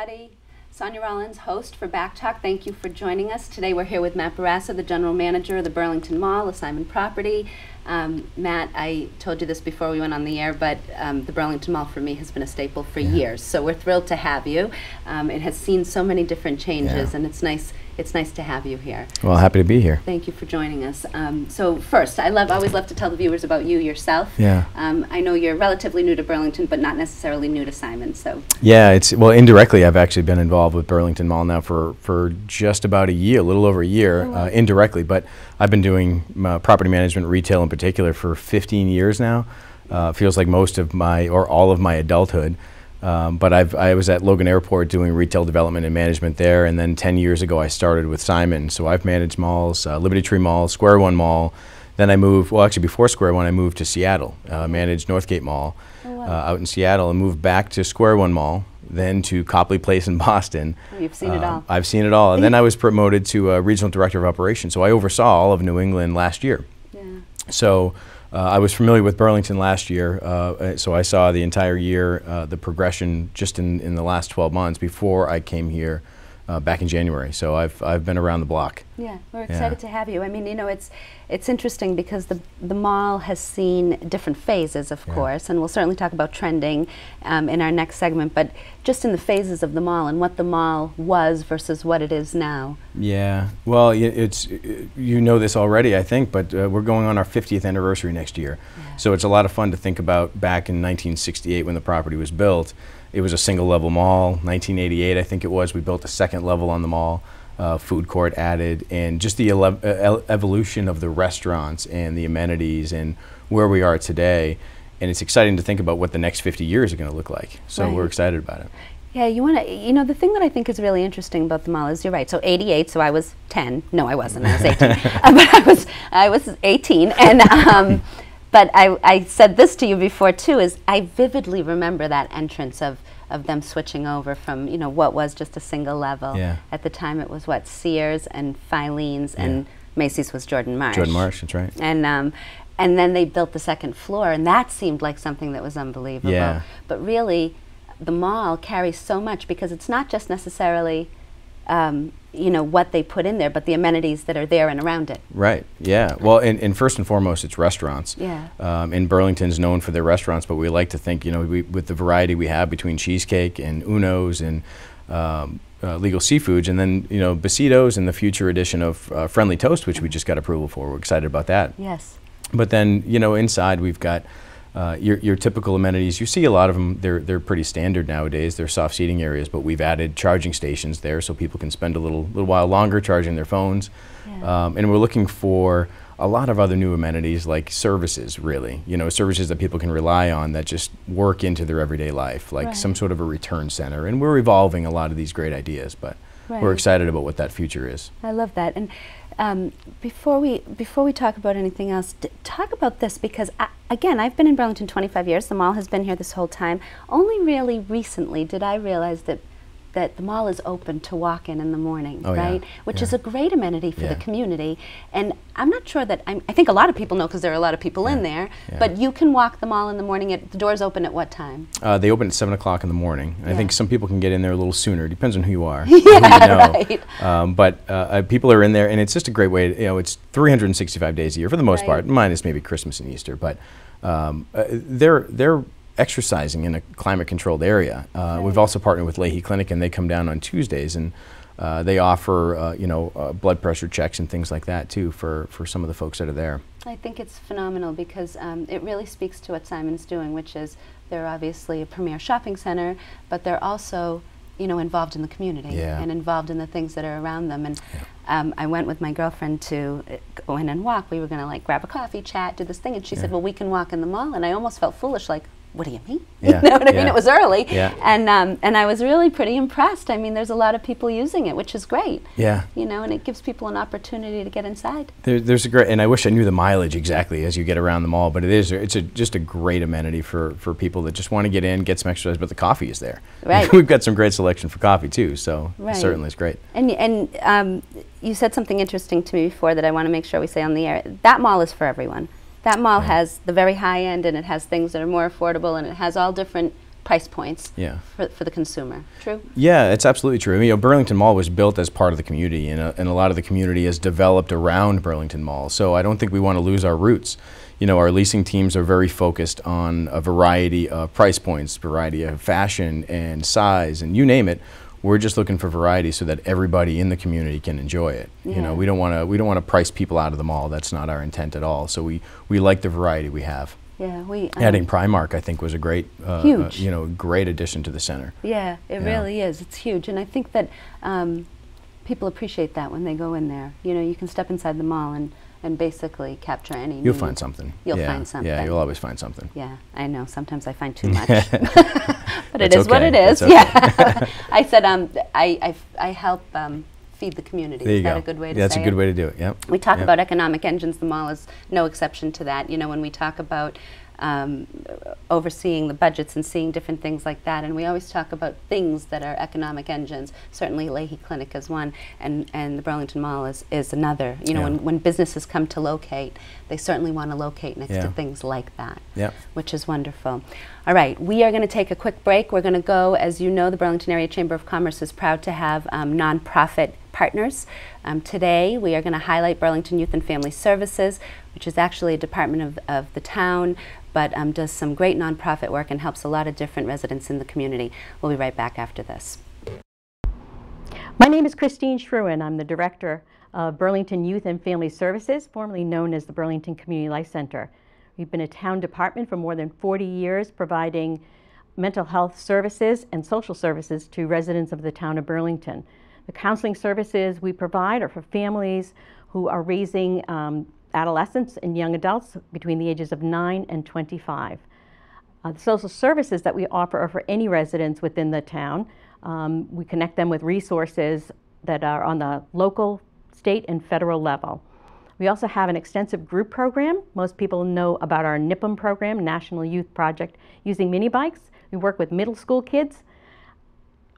everybody. Sonia Rollins, host for BACC. Thank you for joining us. Today we're here with Matt Bourassa, the General Manager of the Burlington Mall, a Simon property. Matt, I told you this before we went on the air, but the Burlington Mall for me has been a staple for years. So we're thrilled to have you. It has seen so many different changes, and it's nice to have you here. Well, happy to be here. Thank you for joining us. So first, always love to tell the viewers about you yourself. Yeah. I know you're relatively new to Burlington, but not necessarily new to Simon. So. Yeah, well, indirectly, I've actually been involved with Burlington Mall now for just about a year, a little over a year, indirectly. But I've been doing property management, retail in particular, for 15 years now. Feels like most of my, or all of my adulthood. But I was at Logan Airport doing retail development and management there, and then 10 years ago I started with Simon. So I've managed malls, Liberty Tree Mall, Square One Mall. Then I moved, well actually before Square One I moved to Seattle, managed Northgate Mall out in Seattle, and moved back to Square One Mall, then to Copley Place in Boston. Oh, you've seen it all. I've seen it all. And then I was promoted to Regional Director of Operations, so I oversaw all of New England last year. Yeah. So I was familiar with Burlington last year, so I saw the entire year, the progression just in the last 12 months before I came here back in January. So I've been around the block. Yeah, we're excited to have you. I mean, you know, it's interesting because the mall has seen different phases, of course, and we'll certainly talk about trending in our next segment, but just in the phases of the mall and what the mall was versus what it is now. Yeah, well, you know this already, I think, but we're going on our 50th anniversary next year. Yeah. So it's a lot of fun to think about back in 1968 when the property was built. It was a single level mall. 1988, I think it was, we built a second level on the mall. Food court added, and just the evolution of the restaurants and the amenities and where we are today. And it's exciting to think about what the next 50 years are going to look like. So we're excited about it. Yeah, you know, the thing that I think is really interesting about the mall is, you're right, so 88, so I was 10. No, I wasn't, I was 18. But I was 18, and but I said this to you before too, is I vividly remember that entrance of them switching over from, you know, what was just a single level. Yeah. At the time it was what, Sears and Filene's and Macy's was Jordan Marsh. Jordan Marsh, that's right. And then they built the second floor, and that seemed like something that was unbelievable. Yeah. But really, the mall carries so much because it's not just necessarily you know, what they put in there, but the amenities that are there and around it. Right, yeah. Well, and first and foremost, it's restaurants. Yeah. And Burlington's known for their restaurants, but we like to think, you know, with the variety we have between cheesecake and Uno's and legal seafoods, and then, you know, Besitos and the future edition of Friendly Toast, which we just got approval for. We're excited about that. Yes. But then, you know, inside we've got your typical amenities. You see a lot of them, they're pretty standard nowadays. They're soft seating areas, but we've added charging stations there so people can spend a little while longer charging their phones. Yeah. And we're looking for a lot of other new amenities, like services, really. You know, services that people can rely on that just work into their everyday life, like some sort of a return center. And we're evolving a lot of these great ideas, but we're excited about what that future is. I love that. And before we talk about anything else, talk about this, because again, I've been in Burlington 25 years. The mall has been here this whole time. Only really recently did I realize that the mall is open to walk in the morning, right? Which is a great amenity for the community. And I'm not sure that, I think a lot of people know because there are a lot of people in there, but you can walk the mall in the morning. The doors open at what time? They open at 7 o'clock in the morning. I think some people can get in there a little sooner. Depends on who you are. Right. People are in there, and it's just a great way to, you know, it's 365 days a year for the most part, minus maybe Christmas and Easter, but they're exercising in a climate-controlled area. We've also partnered with Leahy Clinic, and they come down on Tuesdays, and they offer you know, blood pressure checks and things like that too for some of the folks that are there. I think it's phenomenal because it really speaks to what Simon's doing, which is they're obviously a premier shopping center, but they're also, you know, involved in the community and involved in the things that are around them. And I went with my girlfriend to go in and walk. We were going to like grab a coffee, chat, do this thing, and she said, well, we can walk in the mall. And I almost felt foolish, like, what do you mean? You know what I mean? It was early, and I was really pretty impressed. I mean, there's a lot of people using it, which is great. Yeah. You know, and it gives people an opportunity to get inside. There's a great, and I wish I knew the mileage exactly as you get around the mall, but it's just a great amenity for people that just want to get in, get some exercise, but the coffee is there. Right. We've got some great selection for coffee too, so it certainly is great. And you said something interesting to me before that I want to make sure we say on the air. That mall is for everyone. That mall has the very high end, and it has things that are more affordable, and it has all different price points Yeah. for the consumer. True? Yeah, it's absolutely true. I mean, Burlington Mall was built as part of the community, and a lot of the community has developed around Burlington Mall. So I don't think we want to lose our roots. Our leasing teams are very focused on a variety of price points, variety of fashion and size, and you name it. We're just looking for variety so that everybody in the community can enjoy it. Yeah. We don't want to price people out of the mall. That's not our intent at all. So we like the variety we have. Yeah, adding Primark, I think, was a great, huge. Great addition to the center. Yeah, it really is. It's huge, and I think that people appreciate that when they go in there. You can step inside the mall and basically capture any need. You'll find something. You'll find something. Yeah, you'll always find something. Yeah, I know. Sometimes I find too much, but it is okay. what it is. Okay. Yeah, I said I help feed the community. Is that a good way to say it? That's a good way to do it. Yep. We talk about economic engines. The mall is no exception to that. When we talk about overseeing the budgets and seeing different things like that, and we always talk about things that are economic engines. Certainly Leahy Clinic is one, and the Burlington Mall is another. When businesses come to locate, they certainly want to locate next to things like that, which is wonderful. All right, we are going to take a quick break. We're going to go, as you know, the Burlington Area Chamber of Commerce is proud to have nonprofit partners. Today we are going to highlight Burlington Youth and Family Services, which is actually a department of the town, but does some great nonprofit work and helps a lot of different residents in the community. We'll be right back after this. My name is Christine Schruin. I'm the Director of Burlington Youth and Family Services, formerly known as the Burlington Community Life Center. We've been a town department for more than 40 years, providing mental health services and social services to residents of the town of Burlington. The counseling services we provide are for families who are raising adolescents and young adults between the ages of 9 and 25. The social services that we offer are for any residents within the town. We connect them with resources that are on the local, state, and federal level. We also have an extensive group program. Most people know about our NIPM program, National Youth Project, using mini bikes. We work with middle school kids.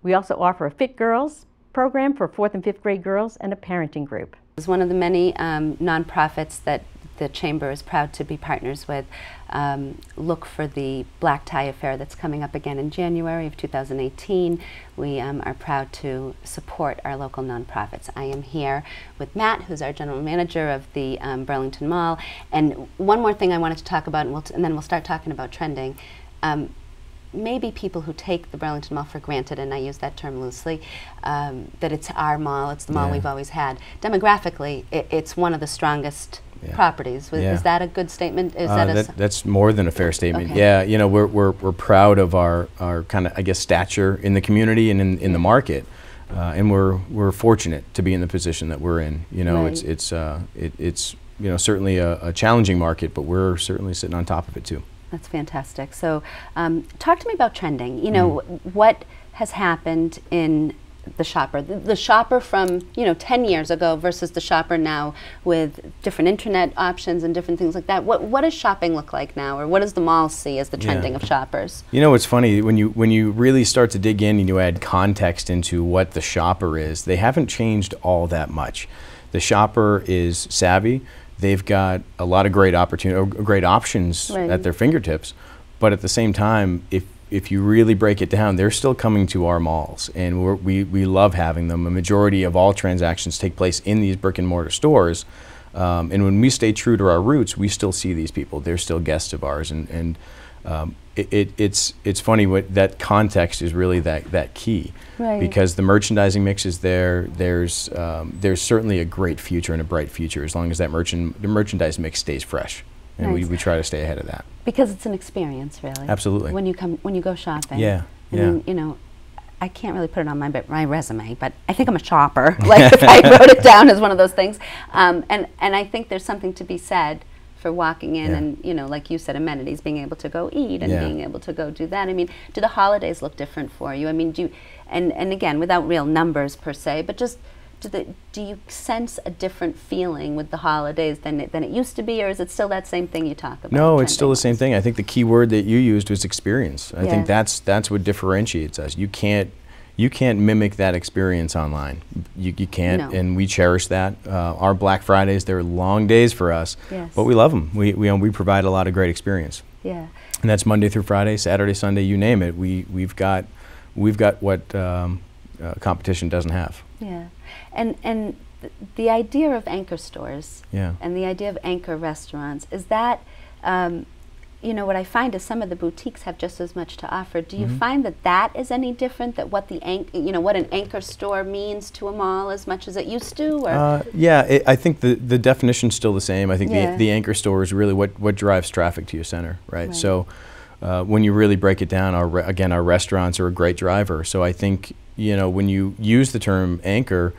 We also offer a Fit Girls program for 4th and 5th grade girls and a parenting group. It's one of the many nonprofits that the Chamber is proud to be partners with. Look for the Black Tie Affair that's coming up again in January of 2018. We are proud to support our local nonprofits. I am here with Matt, who's our general manager of the Burlington Mall. And one more thing I wanted to talk about, and then we'll start talking about trending. Maybe people who take the Burlington Mall for granted, and I use that term loosely, that it's our mall, it's the mall we've always had. Demographically, it's one of the strongest properties. Is that a good statement? Is that's more than a fair statement. Okay. Yeah, we're proud of our kind of, I guess, stature in the community and in the market, and we're fortunate to be in the position that we're in. It's certainly a challenging market, but we're certainly sitting on top of it too. That's fantastic. So talk to me about trending. What has happened in the shopper? The shopper from 10 years ago versus the shopper now with different internet options and different things like that. What does shopping look like now, or what does the mall see as the trending of shoppers? It's funny when you really start to dig in and you add context into what the shopper is. They haven't changed all that much. The shopper is savvy. They've got a lot of great options at their fingertips, but at the same time, if you really break it down, they're still coming to our malls, and we love having them. A majority of all transactions take place in these brick and mortar stores, and when we stay true to our roots, we still see these people. They're still guests of ours, and it's funny what that context is really that key. Right. Because the merchandising mix is there. There's certainly a great future and a bright future as long as the merchandise mix stays fresh, and we try to stay ahead of that. Because it's an experience, really. Absolutely. When you go shopping. Yeah. I mean, I can't really put it on my resume, but I think I'm a shopper. Like if I wrote it down as one of those things, and I think there's something to be said for walking in and, like you said, amenities, being able to go eat and being able to go do that. I mean, do the holidays look different for you? I mean, and again, without real numbers per se, but just do you sense a different feeling with the holidays than it used to be, or is it still that same thing you talk about? No, it's still the same thing. I think the key word that you used was experience. I think that's what differentiates us. You can't mimic that experience online. You can't, and we cherish that. Our Black Fridays, they're long days for us, but we love them. We provide a lot of great experience. Yeah. And that's Monday through Friday, Saturday, Sunday, you name it. We've got what competition doesn't have. Yeah, and the idea of anchor stores, yeah, and the idea of anchor restaurants, is that, you know, what I find is some of the boutiques have just as much to offer. Do you find that that is any different? That what the what an anchor store means to a mall as much as it used to? Or? Yeah, I think the definition's still the same. I think the anchor store is really what drives traffic to your center, right? So when you really break it down, our restaurants are a great driver. So I think, you know, when you use the term anchor,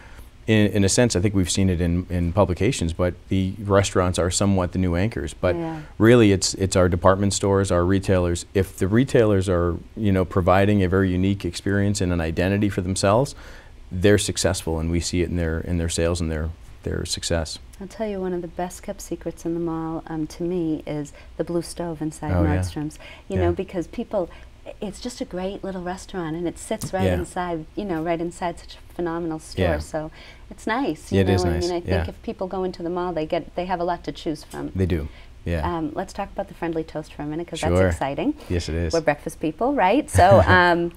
in a sense, I think we've seen it in publications, but the restaurants are somewhat the new anchors. But really, it's our department stores, our retailers. If the retailers are, you know, providing a very unique experience and an identity for themselves, they're successful, and we see it in their sales and their success. I'll tell you, one of the best kept secrets in the mall, to me, is the blue stove inside Nordstrom's. You know, because people. It's just a great little restaurant, and it sits right inside, you know, right inside such a phenomenal store. So it's nice. You know? It is nice. I mean, I think if people go into the mall, they have a lot to choose from. They do. Yeah. Let's talk about the Friendly Toast for a minute, because that's exciting. Yes, it is. We're breakfast people, right? So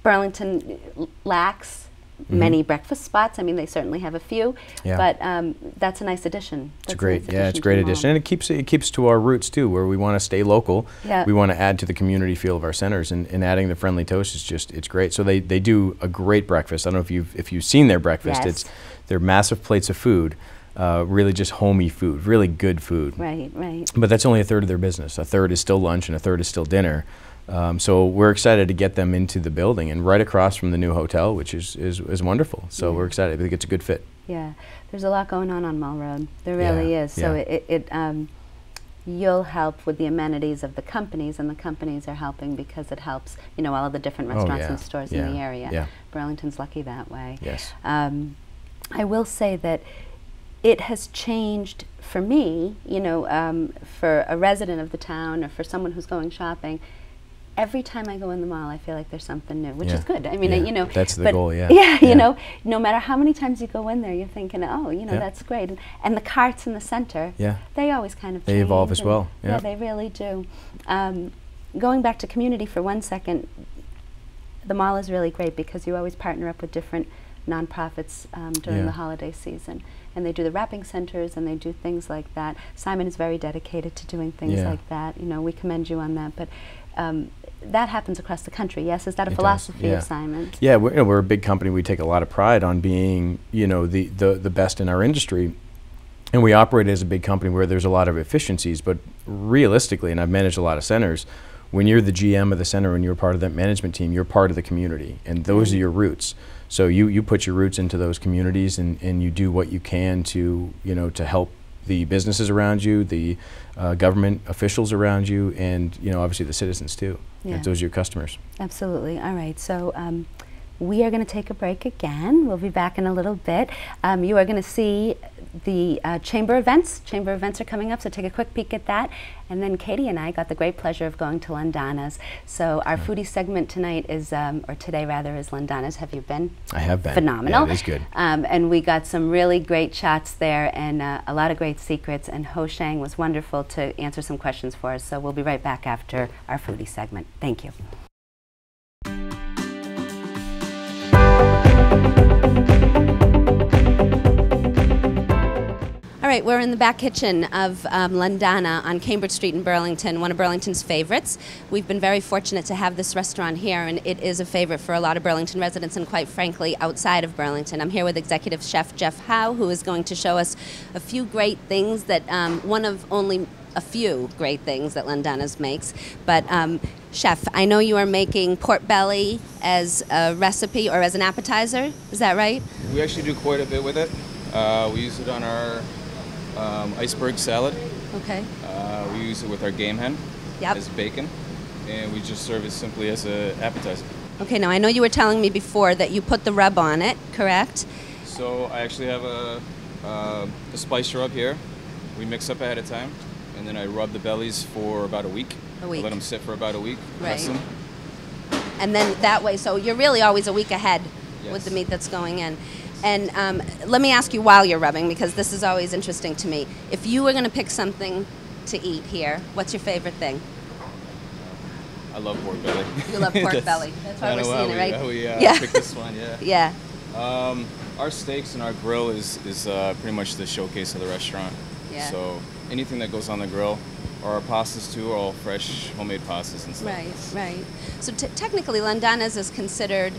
Burlington lacks many breakfast spots. I mean, they certainly have a few, but that's a nice addition. It's great. It's a great addition, and it keeps to our roots too, where we want to stay local. We want to add to the community feel of our centers, and adding the Friendly Toast is it's great. So they do a great breakfast. I don't know if you've seen their breakfast. They're massive plates of food. Really just homey food, really good food. Right. But that's only a third of their business. A third is still lunch, and a third is still dinner. So we're excited to get them into the building, and right across from the new hotel, which is wonderful. So we're excited. I think it's a good fit. Yeah, there's a lot going on Mall Road. There really is. So you'll help with the amenities of the companies, and the companies are helping because it helps, you know, all of the different restaurants and stores in the area. Burlington's lucky that way. Yes. I will say that it has changed for me, you know, for a resident of the town or for someone who's going shopping. Every time I go in the mall, I feel like there's something new, which is good. I mean, you know, that's the goal. You know, no matter how many times you go in there, you're thinking, oh, you know, that's great. And the carts in the center, they always kind of they evolve as well. Yeah, they really do. Going back to community for 1 second, the mall is really great because you always partner up with different nonprofits during the holiday season. And they do the wrapping centers, and they do things like that. Simon is very dedicated to doing things like that. You know, we commend you on that. But that happens across the country, yes? Is that a philosophy of Simon's? Yeah, we're a big company. We take a lot of pride on being, you know, the best in our industry. And we operate as a big company where there's a lot of efficiencies. But realistically, and I've managed a lot of centers, when you're the GM of the center, when you're part of that management team, you're part of the community. And those are your roots. So you put your roots into those communities, and you do what you can to, you know, to help the businesses around you, the government officials around you, and, you know, obviously the citizens too. And those are your customers. Absolutely. All right. So we are going to take a break again. We'll be back in a little bit. You are going to see the chamber events. Chamber events are coming up, so take a quick peek at that. And then Katie and I got the great pleasure of going to Lindana's. So our foodie segment tonight is, or today rather, is Lindana's. Have you been? I have been. Phenomenal. Yeah, it is good. And we got some really great shots there, and a lot of great secrets. And Ho Shang was wonderful to answer some questions for us. So we'll be right back after our foodie segment. Thank you. All right, we're in the back kitchen of Lindana on Cambridge Street in Burlington, one of Burlington's favorites. We've been very fortunate to have this restaurant here, and it is a favorite for a lot of Burlington residents and, quite frankly, outside of Burlington. I'm here with Executive Chef Jeff Howe, who is going to show us a few great things that, one of only a few great things that Lindana's makes. But Chef, I know you are making pork belly as a recipe or as an appetizer. Is that right? We actually do quite a bit with it. We use it on our iceberg salad. Okay. We use it with our game hen as bacon, and we just serve it simply as an appetizer. Okay, now I know you were telling me before that you put the rub on it, correct? So I actually have a spice rub here. We mix up ahead of time, and then I rub the bellies for about a week. A week. I let them sit for about a week. Right. And then that way, so you're really always a week ahead with the meat that's going in. And let me ask you while you're rubbing, because this is always interesting to me. If you were going to pick something to eat here, what's your favorite thing? I love pork belly. You love pork belly. That's why we're seeing it, right? How we yeah. picked this one, yeah. Yeah. Our steaks and our grill is pretty much the showcase of the restaurant. Yeah. So anything that goes on the grill, or our pastas too, are all fresh, homemade pastas and stuff. Right, right. So technically, Lindana's is considered.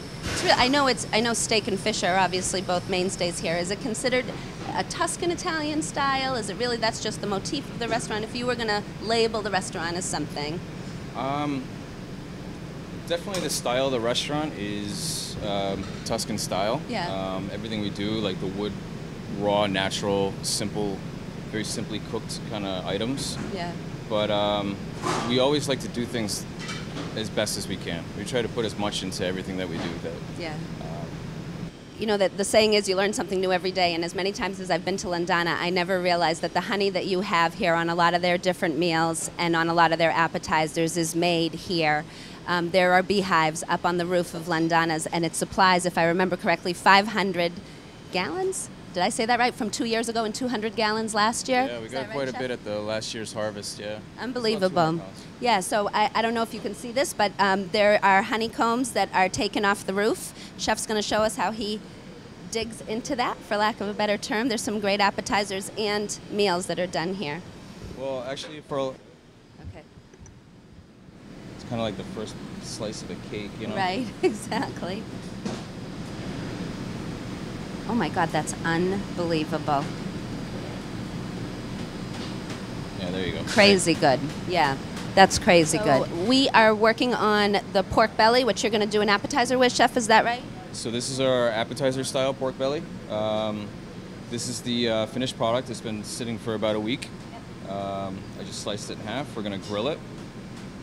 I know steak and fish are obviously both mainstays here. Is it considered a Tuscan Italian style? Is it really that's just the motif of the restaurant? If you were going to label the restaurant as something. Definitely the style of the restaurant is Tuscan style. Yeah. Everything we do, like the wood, raw, natural, simple, very simply cooked kind of items. Yeah. But we always like to do things as best as we can. We try to put as much into everything that we do. Yeah. You know that the saying is you learn something new every day, and as many times as I've been to Lindana, I never realized that the honey that you have here on a lot of their different meals and on a lot of their appetizers is made here. There are beehives up on the roof of Lindana's, and it supplies, if I remember correctly, 500 gallons? Did I say that right? From 2 years ago and 200 gallons last year? Yeah, we got quite a bit at the last year's harvest, yeah. Unbelievable. Yeah, so I don't know if you can see this, but there are honeycombs that are taken off the roof. Chef's going to show us how he digs into that, for lack of a better term. There's some great appetizers and meals that are done here. Well, actually, Okay. It's kind of like the first slice of a cake, you know? Right, exactly. Oh my God, that's unbelievable. Yeah, there you go. Crazy good. Yeah, that's crazy good. We are working on the pork belly, which you're going to do an appetizer with, Chef, is that right? So this is our appetizer style pork belly. This is the finished product. It's been sitting for about a week. I just sliced it in half. We're going to grill it.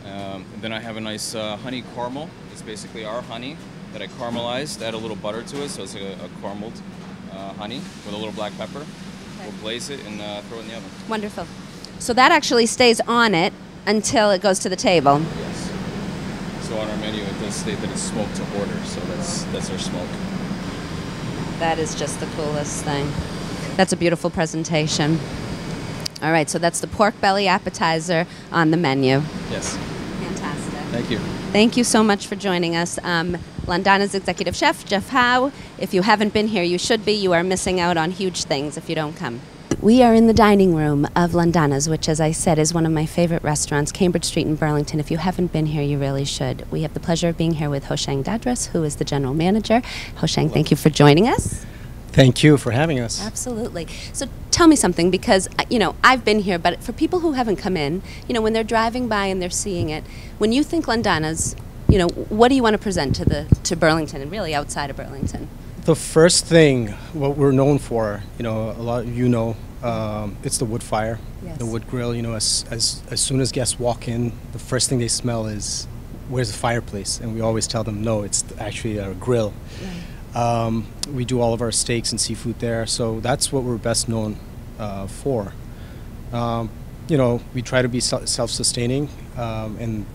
And then I have a nice honey caramel. It's basically our honey that I caramelized, add a little butter to it, so it's a carameled honey with a little black pepper. Okay. We'll glaze it and throw it in the oven. Wonderful. So that actually stays on it until it goes to the table. Yes. So on our menu it does state that it's smoked to order, so that's our smoke. That is just the coolest thing. That's a beautiful presentation. All right, so that's the pork belly appetizer on the menu. Yes. Fantastic. Thank you. Thank you so much for joining us. Lindana's executive chef, Jeff Howe. If you haven't been here, you should be. You are missing out on huge things if you don't come. We are in the dining room of Lindana's, which, as I said, is one of my favorite restaurants, Cambridge Street in Burlington. If you haven't been here, you really should. We have the pleasure of being here with Hoshang Dadras, who is the general manager. Hoshang, thank you for joining us. Thank you for having us. Absolutely. So tell me something, because, I've been here, but for people who haven't come in, when they're driving by and they're seeing it, when you think Lindana's, what do you want to present to Burlington and really outside of Burlington? The first thing, what we're known for, a lot of it's the wood fire, yes. The wood grill. As soon as guests walk in, the first thing they smell is, where's the fireplace? And we always tell them, no, it's actually a grill. Right. We do all of our steaks and seafood there, so that's what we're best known for. We try to be self-sustaining, and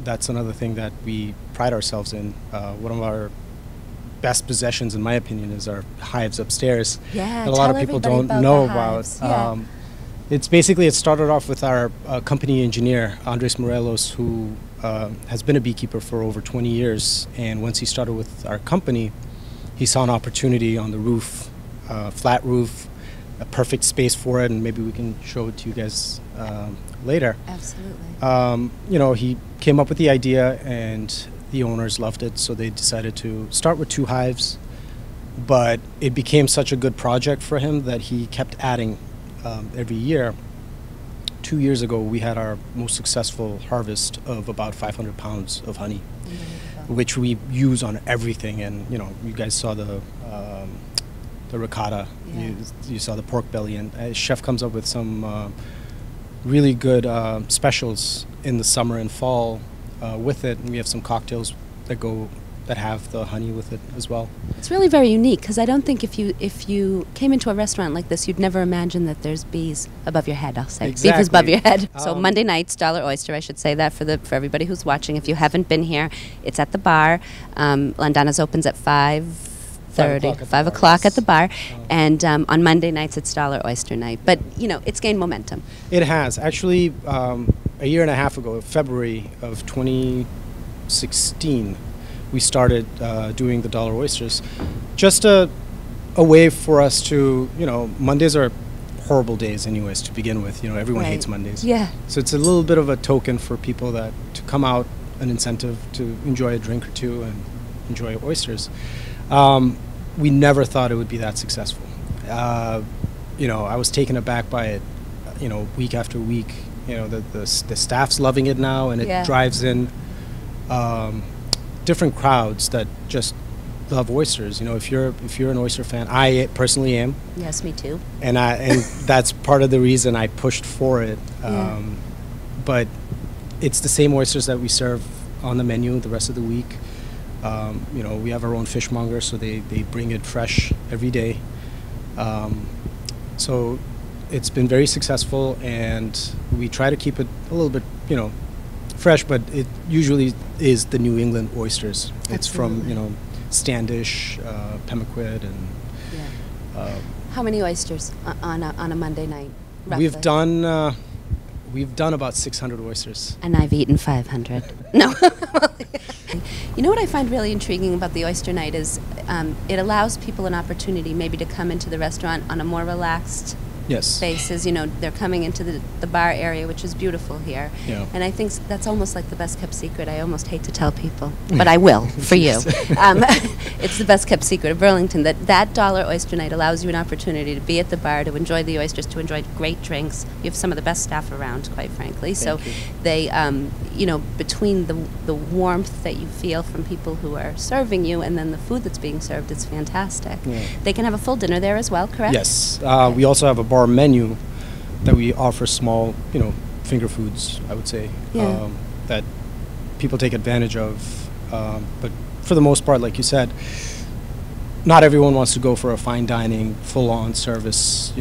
that's another thing that we pride ourselves in. One of our best possessions, in my opinion, is our hives upstairs. Yeah, that a lot of people don't know about. Yeah. It started off with our company engineer, Andres Morelos, who has been a beekeeper for over 20 years. And once he started with our company, he saw an opportunity on the roof, flat roof, a perfect space for it, and maybe we can show it to you guys later. Absolutely. He came up with the idea, and the owners loved it, so they decided to start with 2 hives. But it became such a good project for him that he kept adding every year. 2 years ago, we had our most successful harvest of about 500 pounds of honey, which we use on everything. And you guys saw the ricotta, yeah. you saw the pork belly, and chef comes up with some really good specials in the summer and fall with it. And we have some cocktails that have the honey with it as well. It's really very unique, because I don't think if you came into a restaurant like this, you'd never imagine that there's bees above your head. I'll say exactly. Beef is above your head. So Monday nights, $1 Oyster. I should say that for everybody who's watching. If you haven't been here, it's at the bar. Lindana's opens at 5 o'clock at the bar, and on Monday nights it's $1 Oyster night. But it's gained momentum. It has actually. A year and a half ago, February of 2020, 2016, we started doing the dollar oysters. Just a way for us to, Mondays are horrible days anyways to begin with. Everyone hates Mondays. Yeah. So it's a little bit of a token for people to come out, an incentive to enjoy a drink or two and enjoy oysters. We never thought it would be that successful. I was taken aback by it, week after week. The staff's loving it now, and it drives in different crowds that just love oysters. If you're an oyster fan, I personally am. Yes, me too. And that's part of the reason I pushed for it. But it's the same oysters that we serve on the menu the rest of the week. We have our own fishmonger, so they bring it fresh every day. So it's been very successful, and we try to keep it a little bit, fresh, but it usually is the New England oysters. Absolutely. It's from, Standish, Pemaquid, and how many oysters on a Monday night? Roughly? We've done about 600 oysters. And I've eaten 500. No. You know what I find really intriguing about the oyster night is it allows people an opportunity maybe to come into the restaurant on a more relaxed basis. They're coming into the bar area, which is beautiful here. Yeah. And I think that's almost like the best kept secret. I almost hate to tell people, but I will for you. It's the best kept secret of Burlington, that dollar oyster night allows you an opportunity to be at the bar, to enjoy the oysters, to enjoy great drinks. You have some of the best staff around, quite frankly. So they, between the warmth that you feel from people who are serving you and then the food that's being served, it's fantastic. Yeah. They can have a full dinner there as well, correct? Yes. We also have a bar menu that we offer small, finger foods, I would say, that people take advantage of. But for the most part, like you said, not everyone wants to go for a fine dining, full-on service.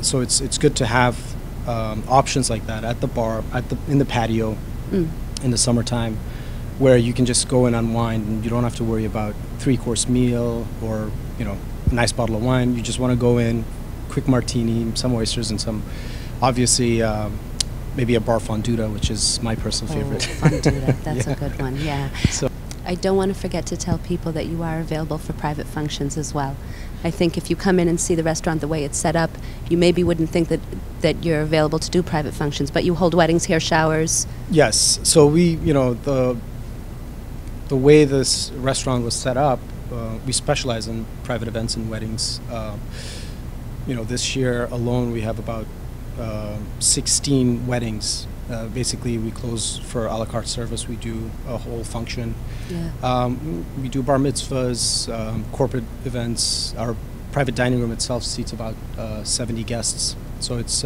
So it's good to have options like that at the bar, in the patio, in the summertime, where you can just go and unwind, and you don't have to worry about 3-course meal or a nice bottle of wine. You just want to go in, quick martini, some oysters, and some, obviously, maybe a bar fonduta, which is my personal favorite. Fonduta, that's a good one, yeah. So I don't want to forget to tell people that you are available for private functions as well. I think if you come in and see the restaurant the way it's set up, you maybe wouldn't think that you're available to do private functions, but you hold weddings, hair showers. Yes, so we, the way this restaurant was set up, we specialize in private events and weddings. This year alone we have about 16 weddings. Basically, we close for a la carte service. We do a whole function. Yeah. We do bar mitzvahs, corporate events. Our private dining room itself seats about 70 guests. So it's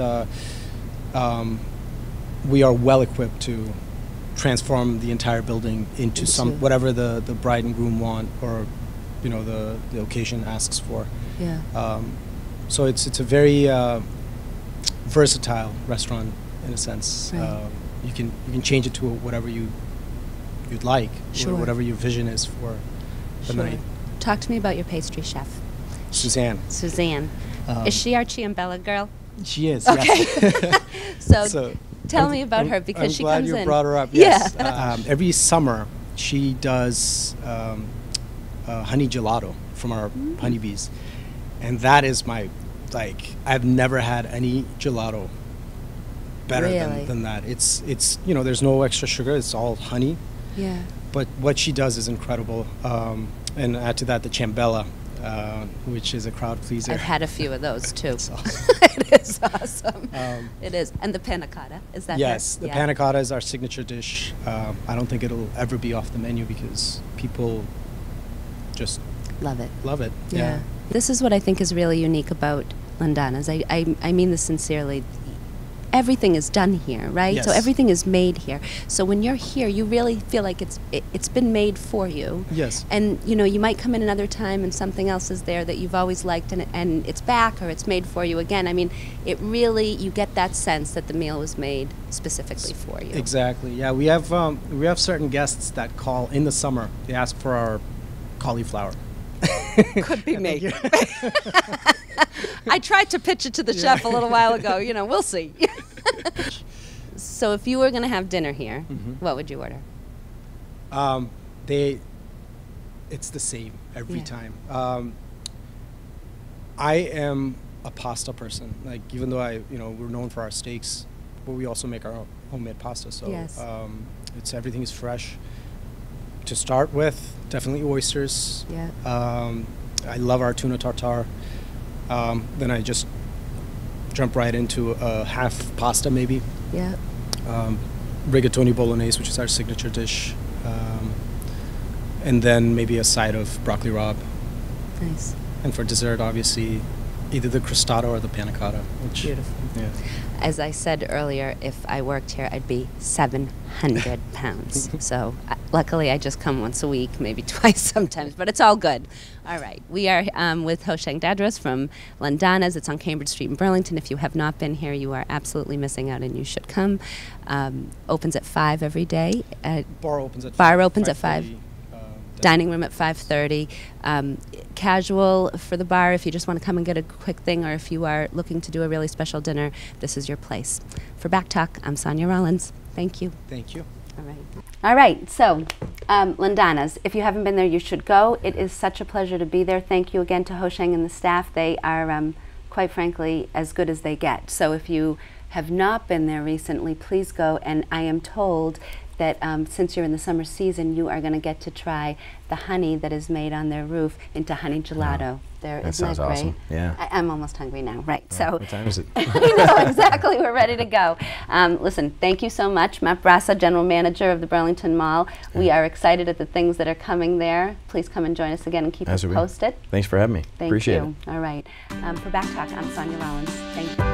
we are well equipped to transform the entire building into whatever the bride and groom want, or the occasion asks for. Yeah. So it's a very versatile restaurant in a sense. Right. You can change it to whatever you'd like, or whatever your vision is for the night. Talk to me about your pastry chef, Suzanne. Is she our Ciambella girl? She is. Okay. Yes. So tell me about her, because she comes in. I'm glad you brought her up. Yes. Yeah. Every summer she does honey gelato from our honeybees, and that is I've never had any gelato better than that. It's there's no extra sugar. It's all honey. Yeah. But what she does is incredible. And add to that the Ciambella, which is a crowd pleaser. I've had a few of those too. It's awesome. It is awesome. It is. And the panna cotta, is that yes, the panna cotta is our signature dish. I don't think it'll ever be off the menu because people just love it. Love it. Yeah. This is what I think is really unique about Lindana's. I mean this sincerely. Everything is done here, right? Yes. So everything is made here. So when you're here, you really feel like it's been made for you. Yes. And you might come in another time and something else is there that you've always liked, and it's back, or it's made for you again. I mean, it really, you get that sense that the meal was made specifically for you. Exactly. Yeah, we have certain guests that call in the summer. They ask for our cauliflower. Could be me. I tried to pitch it to the chef a little while ago. We'll see. So if you were going to have dinner here, what would you order? It's the same every time. I am a pasta person. Like, even though we're known for our steaks, but we also make our homemade pasta. So everything is fresh. To start with, definitely oysters. Yeah. I love our tuna tartare. Then I just jump right into a half pasta, maybe. Yeah. Rigatoni bolognese, which is our signature dish. And then maybe a side of broccoli rabe. Nice. And for dessert, obviously, either the crostata or the panna cotta. Beautiful. Yeah. As I said earlier, if I worked here, I'd be 700 pounds. So luckily, I just come once a week, maybe twice sometimes, but it's all good. All right. We are with Hosheng Dadras from Lindana's. It's on Cambridge Street in Burlington. If you have not been here, you are absolutely missing out, and you should come. Opens at 5 every day. Bar opens at 5. Bar opens at 5. Dining room at 5:30. Casual for the bar if you just want to come and get a quick thing, or if you are looking to do a really special dinner, this is your place. For Back Talk, I'm Sonia Rollins. Thank you. Thank you. All right. All right. So, Lindana's. If you haven't been there, you should go. It is such a pleasure to be there. Thank you again to Hosheng and the staff. They are, quite frankly, as good as they get. So if you have not been there recently, please go. And I am told that since you're in the summer season, you are going to get to try the honey that is made on their roof into honey gelato. That sounds great? awesome. Yeah. I'm almost hungry now. Right. So. What time is it? I know, exactly. We're ready to go. Listen, thank you so much, Matt Bourassa, General Manager of the Burlington Mall. We are excited at the things that are coming there. Please come and join us again and keep us posted. Thanks for having me. Thank Appreciate you. it. All right. For Back Talk, I'm Sonia Rollins. Thank you.